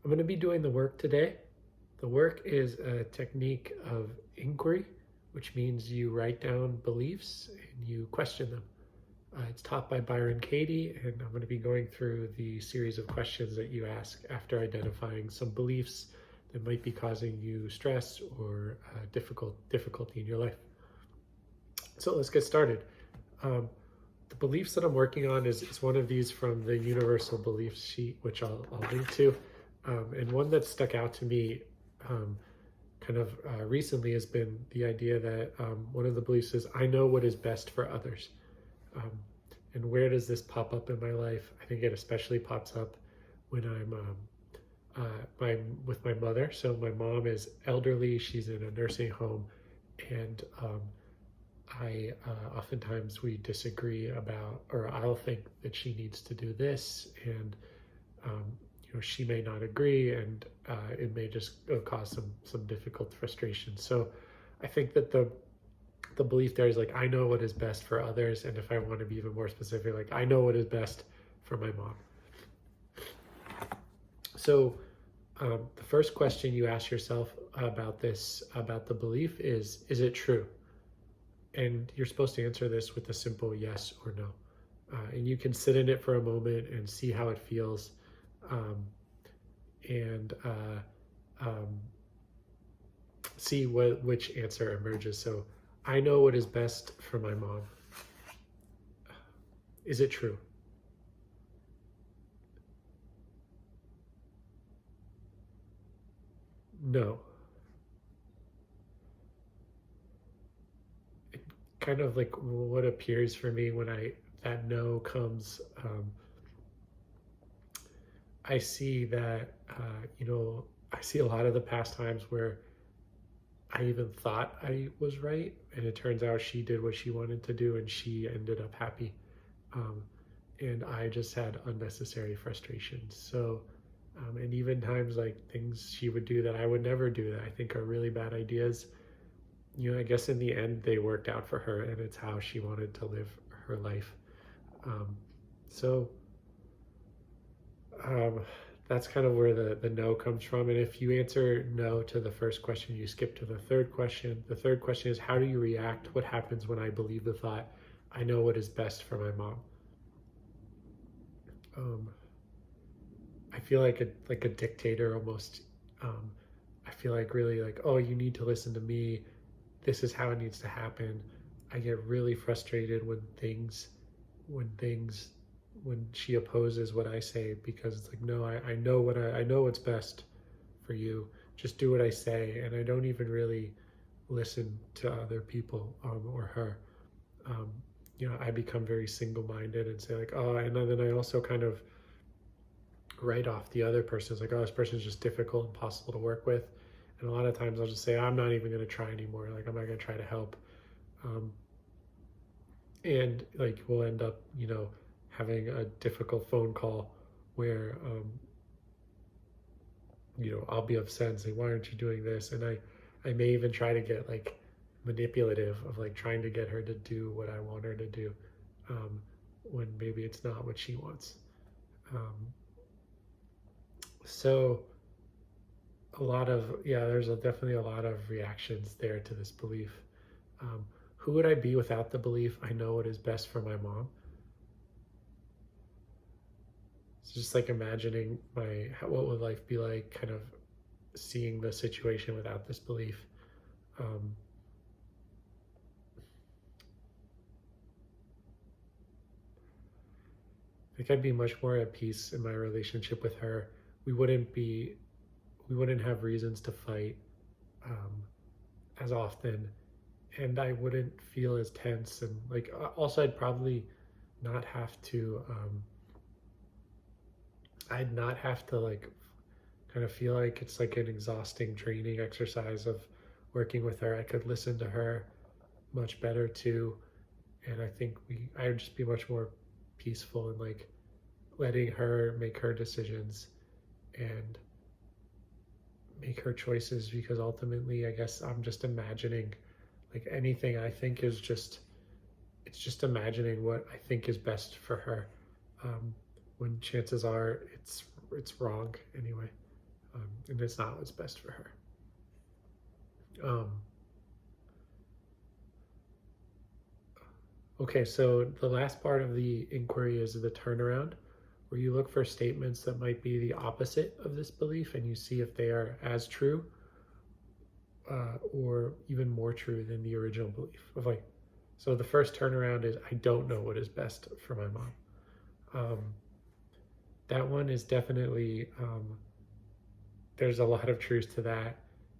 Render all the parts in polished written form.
I'm going to be doing the work today. The work is a technique of inquiry, which means you write down beliefs and you question them. It's taught by Byron Katie, and I'm going to be going through the series of questions that you ask after identifying some beliefs that might be causing you stress or difficulty in your life. So let's get started. The beliefs that I'm working on is one of these from the Universal Beliefs sheet, which I'll link to. And one that stuck out to me recently has been the idea that one of the beliefs is, I know what is best for others. And where does this pop up in my life? I think it especially pops up when I'm with my mother. So my mom is elderly, she's in a nursing home, and oftentimes we disagree about, or I'll think that she needs to do this, and she may not agree, and it may just cause some difficult frustration. So I think that the belief there is like, I know what is best for others, and if I want to be even more specific, like, I know what is best for my mom. So the first question you ask yourself about the belief is it true? And you're supposed to answer this with a simple yes or no. And you can sit in it for a moment and see how it feels, and see which answer emerges. So, I know what is best for my mom. Is it true? No. Kind of like what appears for me when that no comes, I see that I see a lot of the past times where I even thought I was right, and it turns out she did what she wanted to do and she ended up happy, and I just had unnecessary frustrations. So and even times like things she would do that I would never do that I think are really bad ideas, I guess in the end they worked out for her, and it's how she wanted to live her life. So that's kind of where the no comes from. And if you answer no to the first question, you skip to the third question. The third question is, how do you react? What happens when I believe the thought, I know what is best for my mom? I feel like a dictator almost. I feel like really like, oh, you need to listen to me. This is how it needs to happen. I get really frustrated when she opposes what I say, because it's like, no, I know what's best for you. Just do what I say, and I don't even really listen to other people or her. I become very single-minded and say like, oh, and then I also kind of write off the other person. It's like, oh, this person is just difficult, impossible to work with. And a lot of times I'll just say, I'm not even going to try anymore. Like, I'm not going to try to help. And like, we'll end up, having a difficult phone call where, I'll be upset and say, why aren't you doing this? And I may even try to get like manipulative of like trying to get her to do what I want her to do, when maybe it's not what she wants. So there's definitely a lot of reactions there to this belief. Who would I be without the belief, I know what is best for my mom? It's just like imagining what would life be like, kind of seeing the situation without this belief. I think I'd be much more at peace in my relationship with her. We wouldn't have reasons to fight as often, and I wouldn't feel as tense, and like also I'd probably not have to like kind of feel like it's like an exhausting, draining exercise of working with her. I could listen to her much better too, and I think I would just be much more peaceful and like letting her make her decisions and make her choices, because ultimately I guess I'm just imagining, like anything I think is it's just imagining what I think is best for her, when chances are it's wrong anyway. and it's not what's best for her. Okay, so the last part of the inquiry is the turnaround, where you look for statements that might be the opposite of this belief and you see if they are as true or even more true than the original belief. So the first turnaround is, I don't know what is best for my mom. That one is definitely, there's a lot of truth to that.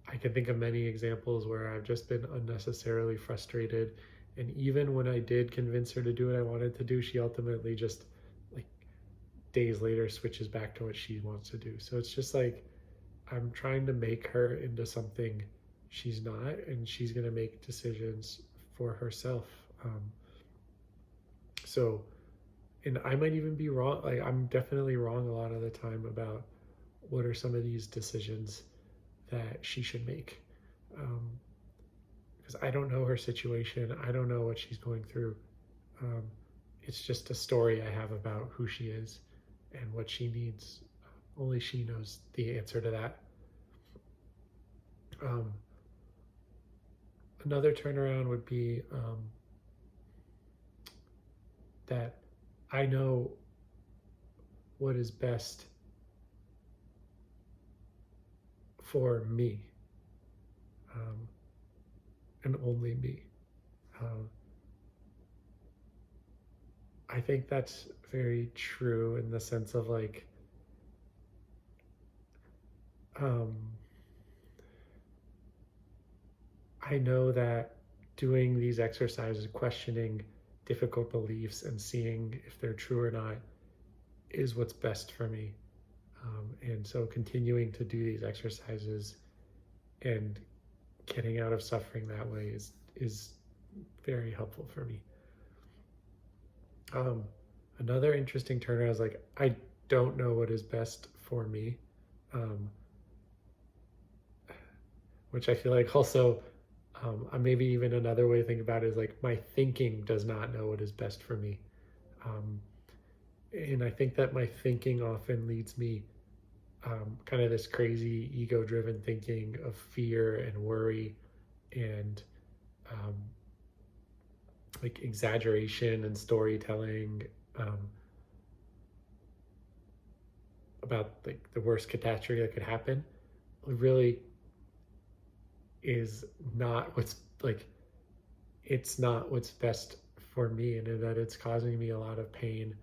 I can think of many examples where I've just been unnecessarily frustrated. And even when I did convince her to do what I wanted to do, she ultimately just like days later switches back to what she wants to do. So it's just like, I'm trying to make her into something she's not, and she's going to make decisions for herself. And I might even be wrong. Like, I'm definitely wrong a lot of the time about what are some of these decisions that she should make. Because I don't know her situation. I don't know what she's going through. It's just a story I have about who she is and what she needs. Only she knows the answer to that. Another turnaround would be that I know what is best for me, and only me. I think that's very true in the sense of like, I know that doing these exercises, questioning difficult beliefs and seeing if they're true or not, is what's best for me. And so continuing to do these exercises and getting out of suffering that way is very helpful for me. Another interesting turnaround is like, I don't know what is best for me, which I feel like also, maybe even another way to think about it is like, my thinking does not know what is best for me. And I think that my thinking often leads me kind of this crazy ego-driven thinking of fear and worry and like exaggeration and storytelling about like the worst catastrophe that could happen. It really is not what's like, it's not what's best for me, and that it's causing me a lot of pain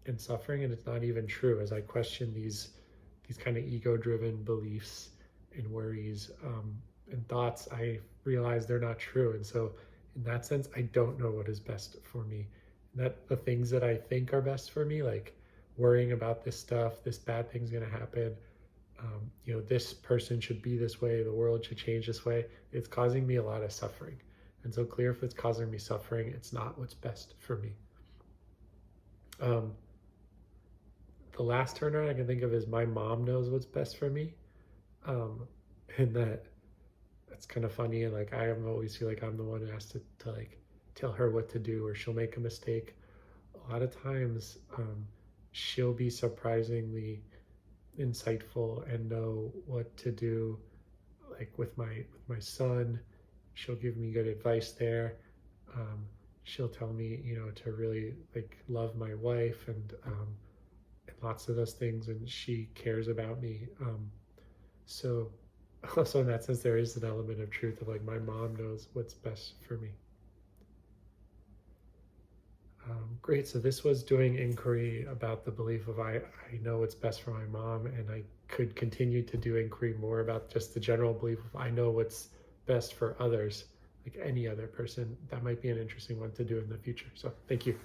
and suffering, and it's not even true. As I question these kind of ego-driven beliefs and worries and thoughts, I realize they're not true. And so in that sense, I don't know what is best for me. And that the things that I think are best for me, like worrying about this stuff, this bad thing's going to happen, this person should be this way, the world should change this way, it's causing me a lot of suffering. And so clear, if it's causing me suffering, it's not what's best for me. The last turnaround I can think of is my mom knows what's best for me. And that's kind of funny. And like, I always feel like I'm the one who has to like tell her what to do, or she'll make a mistake. A lot of times, she'll be surprisingly insightful and know what to do. Like with my son, she'll give me good advice there. She'll tell me, to really like love my wife and lots of those things, and she cares about me. So also in that sense, there is an element of truth of like, my mom knows what's best for me. Great, so this was doing inquiry about the belief of I know what's best for my mom, and I could continue to do inquiry more about just the general belief of I know what's best for others, like any other person. That might be an interesting one to do in the future. So thank you.